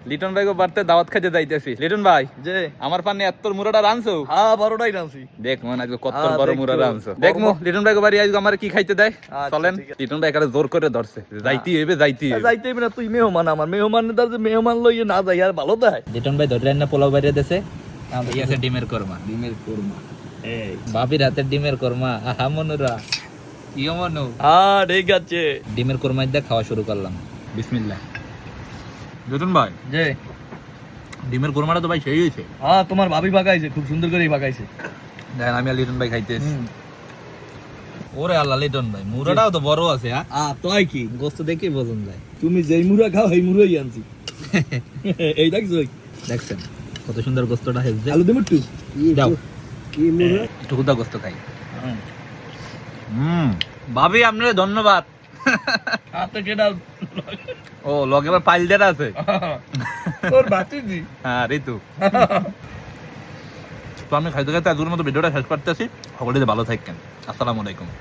লিটন ভাই বাড়তে দাওয়াত খাইতে যাইতেছি। লিটন ভাই যে আমার পানে এত মুরাটা রানছো? হ্যাঁ 12টাই রাঁধছি। দেখ মনে আজকে কত হ্যাঁ, বড় দেখবো। মুরা রানছো। বড় দেখমু লিটন ভাই বাড়ি আজকে আমার কি খাইতে দেয়। আচ্ছা, চলেন। ঠিক আছে। লিটন ভাই একারে জোর করে ধরছে, যাইতেই হইবে যাইতেই হইবে। যাইতেই না, তুই মেহমান, আমার মেহমানের দ্বারা যে মেহমান লইয়ে না যাই আর ভালো দেয়। লিটন ভাই ধরে না পোলাও বাইরে দেছে, এই আছে ডিমের কোরমা। ডিমের কোরমা, এই ভাবির হাতের ডিমের কোরমা, আহা মনুরা ইয়ো মনু। হ্যাঁ ঠিক আছে। ডিমের কোরমা দিয়ে খাওয়া শুরু করলাম। বিসমিল্লাহ। লিটন ভাই যে ডিমের কোরমাটা তো ভাই সেই হয়েছে। হ্যাঁ তোমার ভাবি বাগাইছে, খুব সুন্দর করেই বাগাইছে। দেখেন আমি আর লিটন ভাই খাইতেছি। ওরে আল্লাহ, লিটন ভাই মুরাটাও তো বড় আছে। তাই কি গোস্ত দেখে বোঝন যায়। তুমি যেই মুড়া খাও এই মুড়াই আনছি। এই দেখছো দেখছেন কত সুন্দর গোস্তটা হেজছে। আলু দেব একটু দাও কি মুড়া। একটু কুদা গোস্ত খাই। ভাবি আপনার ধন্যবাদ। হাতে কেডা ও লগে আবার পাইলদার আছে। তোর ভাতিজি। হ্যাঁ ঋতু। তো আমি খাইতে খাইতে আজকের মতো ভিডিওটা শেষ করতেছি। সকলে ভালো থাকেন। আসসালামু আলাইকুম।